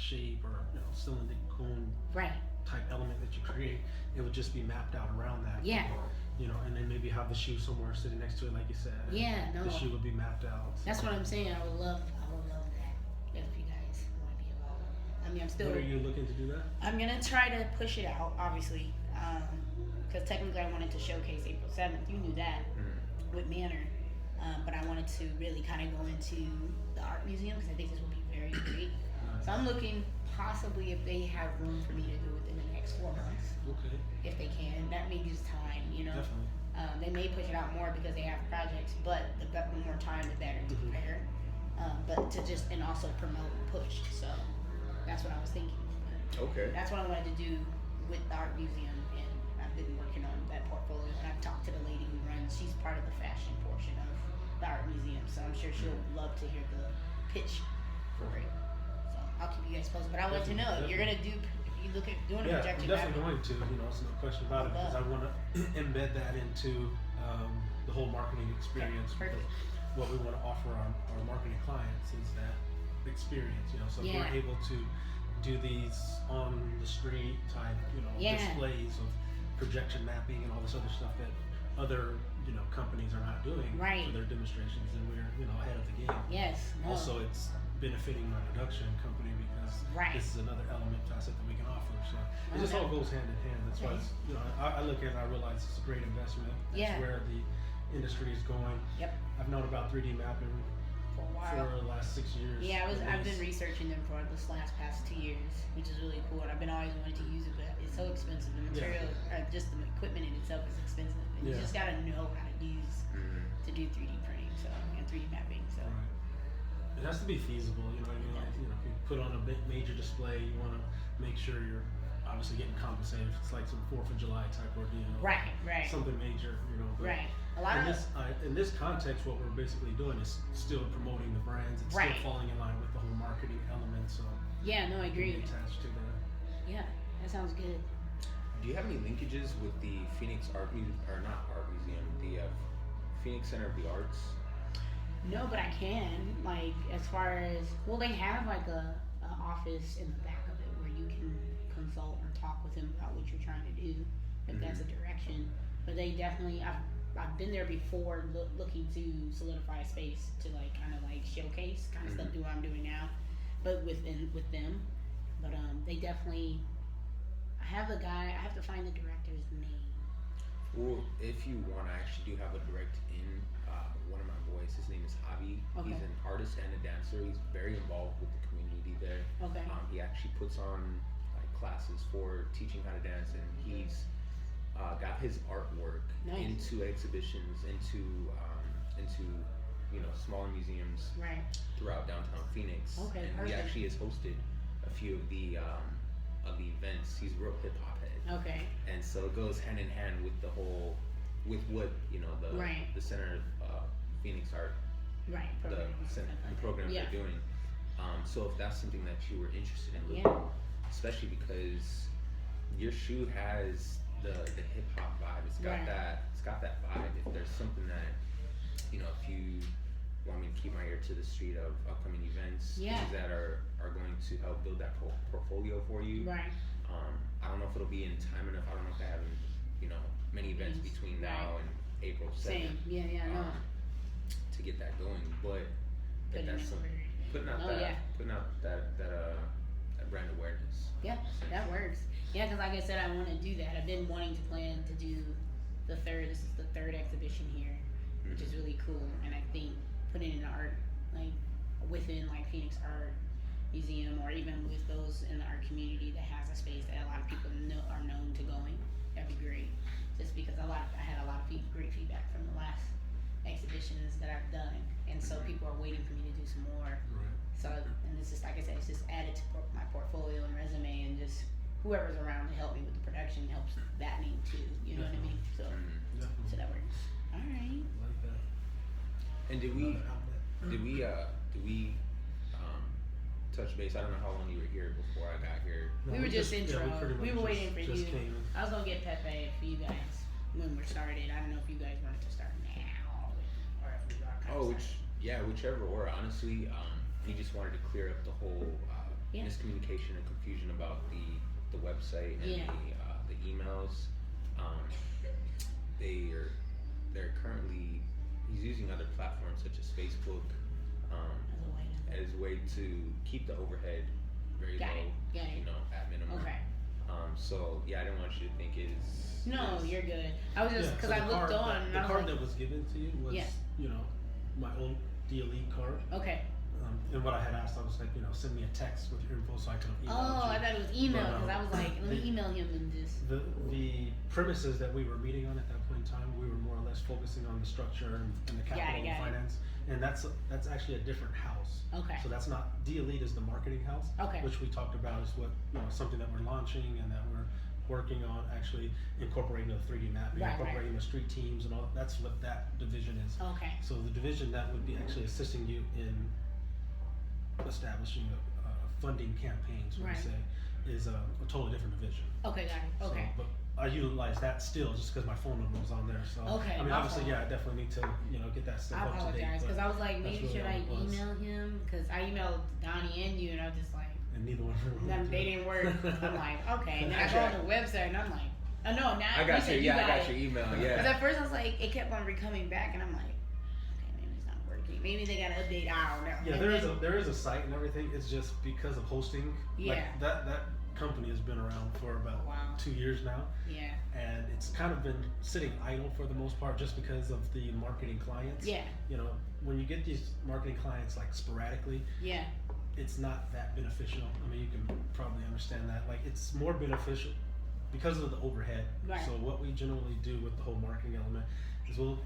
shape or cylinder cone Right. type element that you create, it would just be mapped out around that. Yeah. And then maybe have the shoe somewhere sitting next to it, like you said. Yeah, no. The shoe would be mapped out. So. That's what I'm saying. I would love that if you guys want to be involved. I mean, I'm still. When are you looking to do that? I'm gonna try to push it out, obviously, because technically I wanted to showcase April 7th. You knew that with Manor, but I wanted to really kind of go into the art museum because I think this would be very great. Nice. So I'm looking possibly if they have room for me to do it within the next 4 months. Okay. If they can, that means time, Definitely. They may push it out more because they have projects, but the more time, the better to prepare. But to just and also promote and push. So that's what I was thinking. Okay. That's what I wanted to do with the art museum, and I've been working on that portfolio. And I've talked to the lady who runs. She's part of the fashion portion of the art museum, so I'm sure she'll love to hear the pitch for it. So I'll keep you guys posted. But I'll let you know if you're gonna do. If you look at doing a projection, I'm definitely going to. It's no question about it because I want to embed that into the whole marketing experience. Okay, perfect. What we want to offer our marketing clients is that experience. So if we're able to do these on the street type, displays of projection mapping and all this other stuff that other companies are not doing for their demonstrations, and we're ahead of the game. Yes. No. Also, it's benefiting my production company because this is another element facet that we can offer. So it just all goes hand in hand. That's why it's, I look at it and I realize it's a great investment. That's where the industry is going. Yep. I've known about 3D mapping for a while. For the last 6 years. Yeah, I've been researching them for this past 2 years, which is really cool. And I've been always wanting to use it, but it's so expensive. The material, just the equipment in itself is expensive. And you just gotta know how to use to do 3D printing, and 3D mapping. So. It has to be feasible, you know what I mean? Like, if you put on a major display, you want to make sure you're obviously getting compensated. If it's like some 4th of July type ordeal, right, something major, But a lot in this context, what we're basically doing is still promoting the brands. It's still falling in line with the whole marketing element. So I agree. Attached to that. Yeah, that sounds good. Do you have any linkages with the Phoenix not art museum, the Phoenix Center of the Arts? No, but I can. Like, as far as they have like a office in the back of it where you can consult or talk with them about what you're trying to do, if that's a direction. But they definitely, I've been there before, looking to solidify a space to kind of showcase kind of stuff, do what I'm doing now, but with them. But they definitely. I have to find the director's name. Well, if you want, I actually do have a direct in. One of my boys, his name is Javi. Okay. He's an artist and a dancer. He's very involved with the community there. Okay. He actually puts on classes for teaching how to dance, and he's got his artwork into exhibitions, into smaller museums throughout downtown Phoenix. Okay, and perfect. he actually has hosted a few of the events. He's a real hip hop head. Okay. And so it goes hand in hand with the whole, with what the Center of Phoenix Art, the program they're doing. So if that's something that you were interested in looking, especially because your shoe has the hip hop vibe, it's got that vibe. If there's something that if you want me to keep my ear to the street of upcoming events, things that are going to help build that portfolio for you. Right. I don't know if it'll be in time enough. I don't know if they have many events between now and April 7th. Same. Yeah. No. To get that going, but if that's something, putting out that brand awareness. Yeah, that works. Yeah, because like I said, I want to do that. I've been wanting to plan to do the third. This is the third exhibition here, which is really cool. And I think putting in art, within Phoenix Art Museum, or even with those in our community that has a space that a lot of people are known to going, that'd be great. Just because I had a lot of great feedback from the last exhibitions that I've done, and so people are waiting for me to do some more. So, and it's just like I said, it's just added to my portfolio and resume, and just whoever's around to help me with the production helps that name too. You know what I mean? So, so that works. All right. Like that. And did we touch base? I don't know how long you were here before I got here. We were just intro. We were waiting for you. Came. I was gonna get Pepe for you guys when we're started. I don't know if you guys wanted to start now or if we are kind of whichever. Or honestly, we just wanted to clear up the whole miscommunication and confusion about the website and the emails. They're currently, he's using other platforms such as Facebook as a way to keep the overhead very low, at minimum. Okay. So I didn't want you to think you're good. I was just because I looked on. The card that was given to you was my old DLE card. Okay. And what I had asked, I was like, send me a text with your info so I can email you. I thought it was email because I was like, let me email him and just. The premises that we were meeting on at that point in time, we were more or less focusing on the structure and the capital and finance, and that's actually a different house. Okay. So that's not DLE is the marketing house. Okay. Which we talked about is what something that we're launching and that we're working on actually incorporating the 3D mapping, incorporating the street teams and all. That's what that division is. Okay. So the division that would be actually assisting you in establishing a funding campaign, so to say, is a totally different division. Okay, got it. Okay. So, but I utilize that still just because my phone number was on there. So I mean, obviously, I definitely need to get that stuff up to date. I apologize because I was like, maybe should I email him? Because I emailed Donnie and you, and I was just like, and neither one of them they didn't work. I'm like, okay. And then I go on the website, and I'm like, oh no, now I got your I got your email. Yeah. Because at first I was like, it kept on coming back, and I'm like, maybe they got to update. I don't know. Yeah, there is a site and everything. It's just because of hosting. Yeah. Like that company has been around for about 2 years now. Yeah. And it's kind of been sitting idle for the most part, just because of the marketing clients. Yeah. When you get these marketing clients like sporadically. Yeah. It's not that beneficial. I mean, you can probably understand that. Like, it's more beneficial because of the overhead. Right. So what we generally do with the whole marketing element is we'll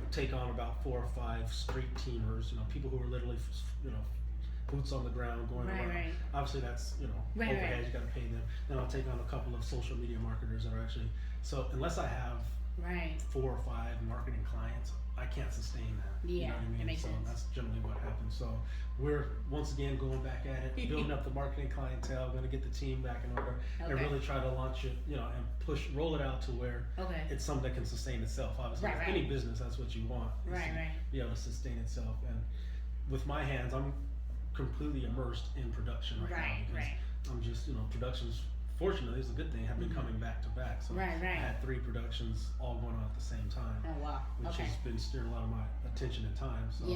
take on about 4 or 5 street teamers, people who are literally, boots on the ground going around. Right. Obviously that's, overhead, you got to pay them. Then I'll take on a couple of social media marketers that are actually, so unless I have 4 or 5 marketing clients, I can't sustain that. Yeah, you know what I mean? That makes so sense. That's generally what happens. So we're once again going back at it, building up the marketing clientele, going to get the team back in order, and really try to launch it, and roll it out to where it's something that can sustain itself. Obviously, with any business, that's what you want. Be able to sustain itself. And with my hands, I'm completely immersed in production right now because I'm just, productions. Fortunately, it's a good thing. Have been coming back to back, so I had 3 productions all going on at the same time. Oh wow! Which has been steering a lot of my attention and time. So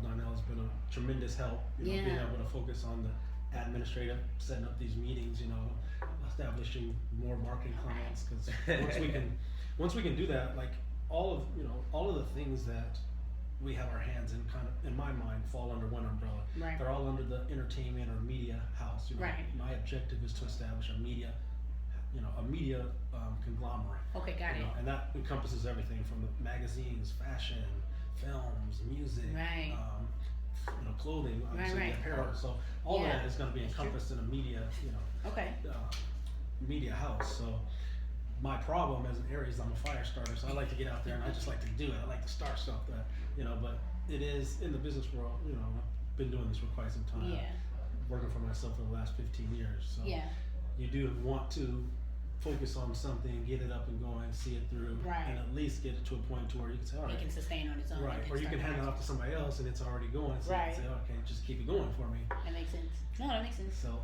Donnell has been a tremendous help. Being able to focus on the administrative, setting up these meetings. Establishing more marketing clients. Because once we can do that, like all of the things that we have our hands in, kind of in my mind, fall under one umbrella. They're all under the entertainment or media house. My objective is to establish a media conglomerate. Okay, got it. And that encompasses everything from the magazines, fashion, films, music, clothing, obviously apparel. So all of that is going to be encompassed in a media, media house. So my problem as an Aries, I'm a fire starter, so I like to get out there and I just like to do it. I like to start stuff that, but it is in the business world, I've been doing this for quite some time. Yeah. Working for myself for the last 15 years. So you do want to focus on something, get it up and going, see it through, and at least get it to a point to where you can say, all right. It can sustain on its own. Right. Or you can hand it off to somebody else and it's already going. So you can say, okay, just keep it going for me. That makes sense. No, that makes sense. So,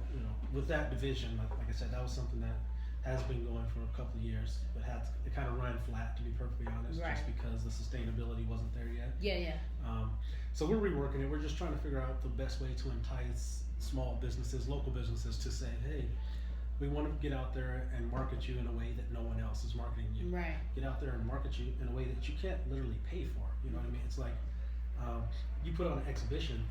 with that division, like I said, that was something that has been going for a couple of years, but it kind of ran flat, to be perfectly honest, just because the sustainability wasn't there yet. Yeah. So we're reworking it. We're just trying to figure out the best way to entice small businesses, local businesses, to say, hey, we want to get out there and market you in a way that no one else is marketing you. Right. Get out there and market you in a way that you can't literally pay for. You know what I mean? It's like you put on an exhibition.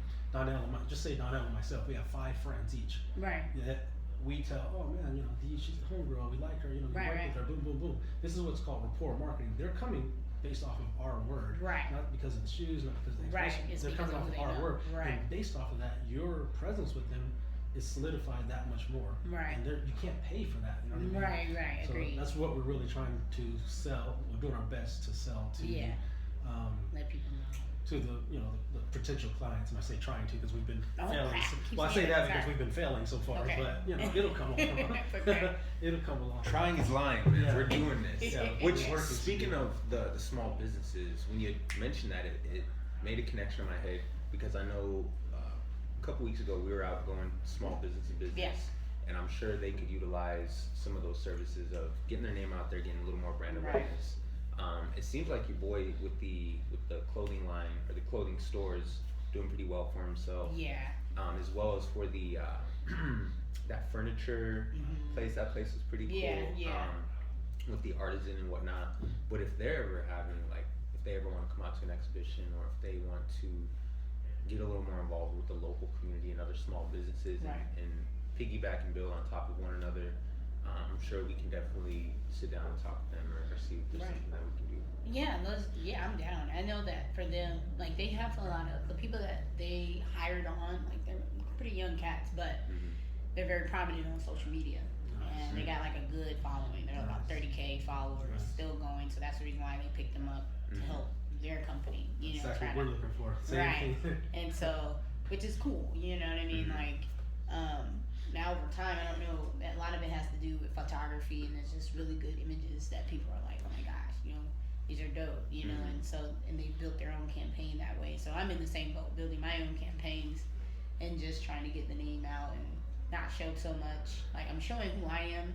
Just say Donnell and myself. We have 5 friends each. Right. That we tell, oh man, she's the homegirl. We like her. We work with her. Boom, boom, boom. This is what's called rapport marketing. They're coming based off of our word, not because of the shoes, not because of the expression. They're coming off of our word, and based off of that, your presence with them is solidified that much more. And you can't pay for that. You know what I mean? Right. So Agreed. that's what we're really trying to sell. We're doing our best to sell to. Let people know. To the potential clients, and I say trying to because we've been failing. Crap. Well, I say that because we've been failing so far, but it'll come along. It'll come along. Trying is lying. We're doing this. Which, working. Speaking of the small businesses, when you mentioned that, it made a connection in my head because I know a couple weeks ago we were out going small business business. Yeah. And I'm sure they could utilize some of those services of getting their name out there, getting a little more brand awareness. It seems like your boy with the clothing line or the clothing stores doing pretty well for himself. Yeah. As well as for the that furniture place. That place was pretty cool. Yeah. With the artisan and whatnot. But if they're ever having if they ever want to come out to an exhibition, or if they want to get a little more involved with the local community and other small businesses and piggyback and build on top of one another, I'm sure we can definitely sit down and talk to them or see if there's something that we can do. Yeah, I'm down. I know that for them, they have a lot of the people that they hired on, they're pretty young cats, but they're very prominent on social media. And they got a good following. They're about 30K followers, still going. So that's the reason why they picked them up to help their company. That's what we're looking for. Right. And so, which is cool. You know what I mean? Now over time, I don't know. A lot of it has to do with photography, and it's just really good images that people are like, oh my gosh, these are dope. And they built their own campaign that way. So I'm in the same boat, building my own campaigns, and just trying to get the name out and not show so much. I'm showing who I am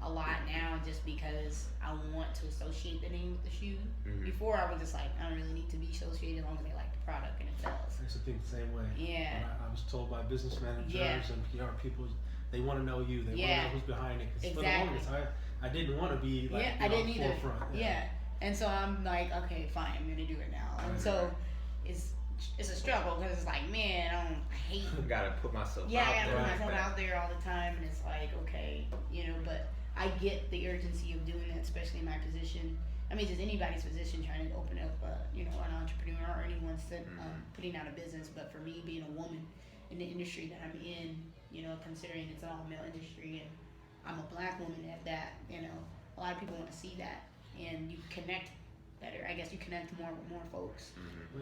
a lot now, just because I want to associate the name with the shoe. Before I was just I don't really need to be associated as long as they like the product and it sells. I used to think the same way. Yeah. I was told by business managers and PR people, they want to know you. They want to know who's behind it. Because for the longest, I didn't want to be I didn't either. Forefront. Yeah. And so I'm okay, fine, I'm gonna do it now. And so it's a struggle, because it's man, I hate. Gotta put myself out there. Yeah, I gotta put myself out there all the time, and it's okay, but I get the urgency of doing that, especially in my position. I mean, just anybody's position trying to open up, an entrepreneur or anyone's putting out a business. But for me, being a woman in the industry that I'm in, considering it's an all-male industry, and I'm a black woman at that, a lot of people want to see that, and you connect better. I guess you connect more with more folks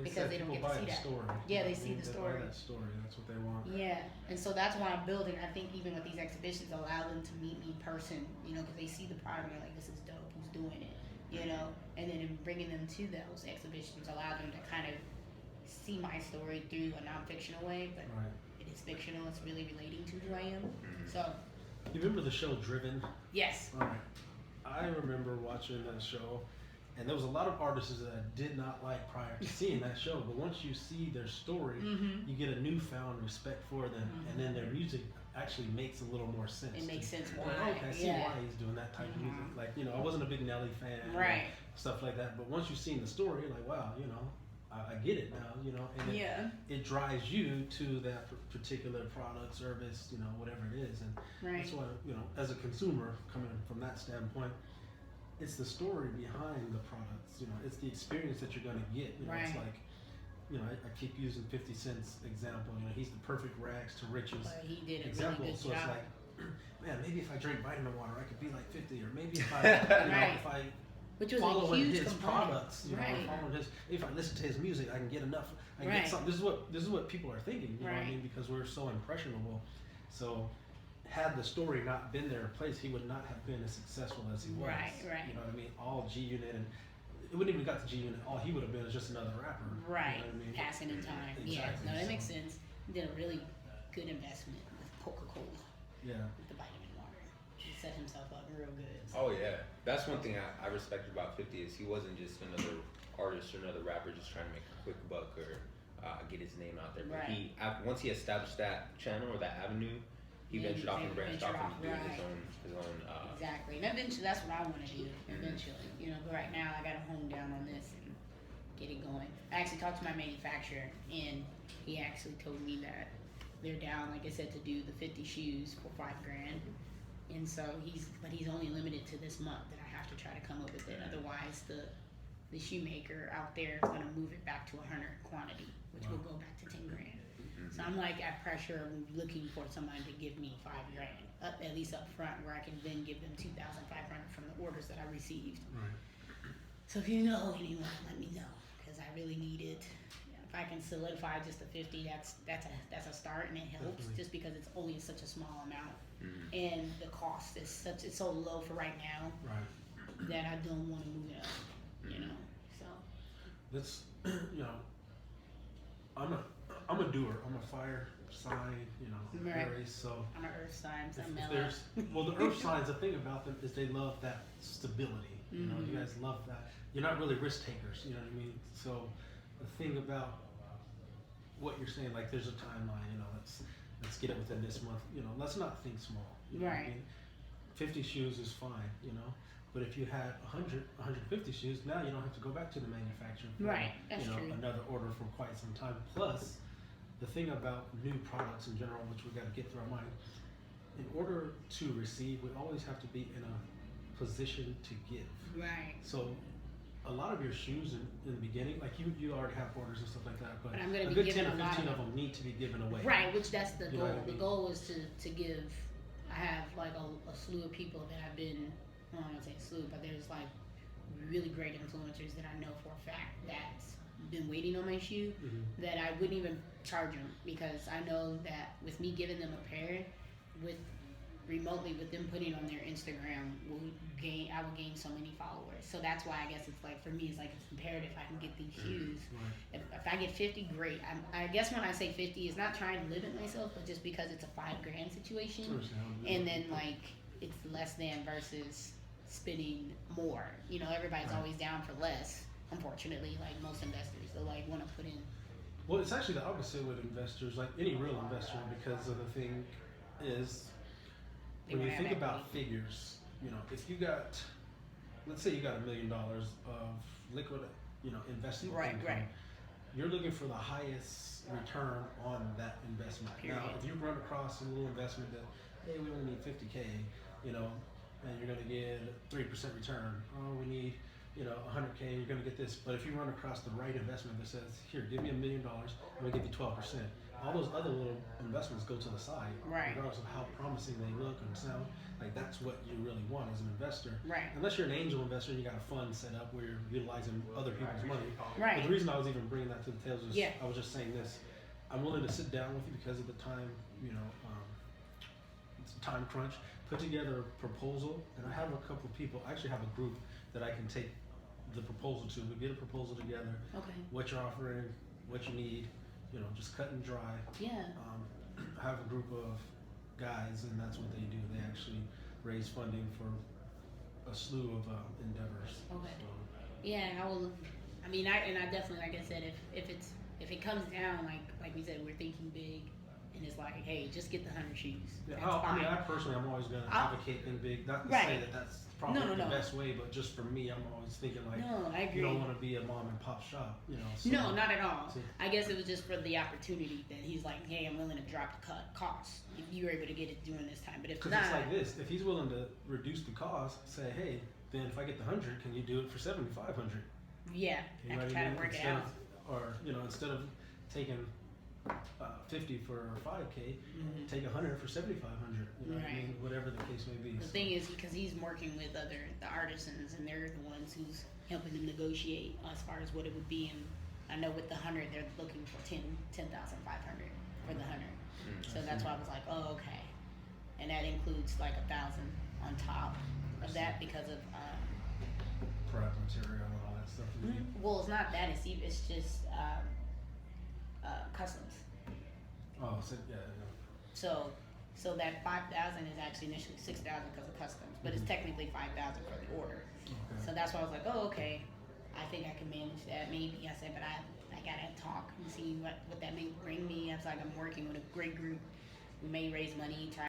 because they don't get to see that. Story. Yeah, they see the story. That story. That's what they want. Yeah, and so that's why I'm building. I think even with these exhibitions, allow them to meet me in person. Because they see the product and they're like, "This is dope. Who's doing it?" And then in bringing them to those exhibitions, allow them to kind of see my story through a non-fictional way, but it is fictional. It's really relating to who I am. So. You remember the show Driven? Yes. All right. I remember watching that show. And there was a lot of artists that I did not like prior to seeing that show. But once you see their story, you get a newfound respect for them. And then their music actually makes a little more sense. It makes sense why. I see why he's doing that type of music. I wasn't a big Nelly fan. Stuff like that. But once you've seen the story, you're like, wow, I get it now, and it drives you to that particular product, service, whatever it is. And that's why, as a consumer, coming from that standpoint, it's the story behind the products. It's the experience that you're going to get. It's like, I keep using 50 Cent's example. He's the perfect rags to riches he did a example. Really good so job. It's like, man, maybe if I drink vitamin water, I could be like 50. Or maybe if I Which was following a huge his component. products, if I listen to his music, I can get enough. I can get something. This is what people are thinking. You know what I mean? Because we're so impressionable. So, had the story not been there in place, he would not have been as successful as he was. Right. You know what I mean? All G Unit, and it wouldn't even got to G Unit. All he would have been is just another rapper. Right. You know what I mean? Passing in time. Exactly. Yeah. No, that makes sense. He did a really good investment with Coca-Cola. Yeah. With the vitamin water. He set himself up real good. So. Oh yeah, that's one thing I respect about 50 is he wasn't just another artist or another rapper just trying to make a quick buck or get his name out there. But once he established that channel or that avenue, he ventured off and branched off and doing his own. Exactly, and eventually that's what I want to do. Eventually, but right now I got to hone down on this and get it going. I actually talked to my manufacturer, and he actually told me that they're down, like I said, to do the 50 shoes for $5,000. And so he's only limited to this month that I have to try to come up with it. Otherwise, the shoemaker out there is going to move it back to 100 quantity, which will go back to $10,000. So I'm at pressure of looking for somebody to give me $5,000, at least up front, where I can then give them $2,500 from the orders that I received. Right. So if you know anyone, let me know, because I really need it. If I can solidify just the 50, that's a start, and it helps. Definitely. Just because it's only such a small amount, and the cost is it's so low for right now. Right. That I don't want to move it up. So. That's I'm I'm a doer. I'm a fire sign, you know, Aries. So I'm an earth sign. So the earth signs. The thing about them is they love that stability. You know, you guys love that. You're not really risk takers. You know what I mean? So the thing about what you're saying, like there's a timeline. You know, let's get it within this month. You know, let's not think small. You know what I mean? 50 shoes is fine. You know. But if you had 150 shoes, now you don't have to go back to the manufacturer for That's true. Another order for quite some time. Plus, the thing about new products in general, which we got to get through our mind, in order to receive, we always have to be in a position to give. Right. So, a lot of your shoes in the beginning, like you already have orders and stuff like that, but I'm gonna a be good 10 or 15 of them need to be given away. Right, which that's the goal. I mean? The goal is to give. I have like a slew of people that have been. I don't want to say slew, but there's like really great influencers that I know for a fact that's been waiting on my shoe that I wouldn't even charge them because I know that with me giving them a pair, with them putting on their Instagram, I will gain so many followers. So that's why I guess it's like for me it's imperative I can get these shoes. If I get 50, great. I guess when I say 50, it's not trying to limit myself, but just because it's a $5,000 situation, and then like it's less than versus spending more. You know, everybody's always down for less. Unfortunately, like most investors, they like want to put in. Well, it's actually the opposite with investors, like any real investor, because of the thing is when you think about figures, you know, if you got, let's say you got $1 million of liquid, you know, investment income, you're looking for the highest return on that investment. Period. Now, if you run across a little investment that, hey, we only need 50K, you know, and you're going to get 3% return. Oh, we need, you know, 100K, you're going to get this. But if you run across the right investment that says, here, give me $1 million, I'm going to give you 12%. All those other little investments go to the side, regardless of how promising they look and sound. Like that's what you really want as an investor. Unless you're an angel investor and you got a fund set up where you're utilizing other people's money. But the reason I was even bringing that to the table is I was just saying this. I'm willing to sit down with you because of the time, you know, it's a time crunch. Put together a proposal, and I have a couple of people. I actually have a group that I can take the proposal to. We get a proposal together. What you're offering, what you need, you know, just cut and dry. I have a group of guys, and that's what they do. They actually raise funding for a slew of endeavors. So. Yeah, I will. I mean, I definitely, like I said, if it comes down, like we said, we're thinking big. And it's like, hey, just get the 100 shoes. I mean, I personally, I'm always going to advocate think big. Not to say that that's probably the best way, but just for me, I'm always thinking like, I agree. You don't want to be a mom and pop shop, you know. So, no, not at all. I guess it was just for the opportunity that he's like, hey, I'm willing to drop the cost if you're able to get it during this time. But if not, because it's like this: if he's willing to reduce the cost, say, hey, then if I get the 100, can you do it for 7,500? Yeah, I can try to work it out. Or you know, instead of taking 50 for 5K, take 100 for 7,500. You know what I mean? Whatever the case may be. The thing is, because he's working with the artisans, and they're the ones who's helping him negotiate as far as what it would be. And I know with the 100, they're looking for 10,500 for the 100. So that's why I was like, oh, okay. And that includes like 1,000 on top of that because of product material and all that stuff. Well, it's not that. It's just customs. Oh, so, yeah. So that 5,000 is actually initially 6,000 because of customs, but it's technically 5,000 for the order. So that's why I was like, oh, okay. I think I can manage that. Maybe I said, but I gotta talk and see what that may bring me. I was like, I'm working with a great group. We may raise money, try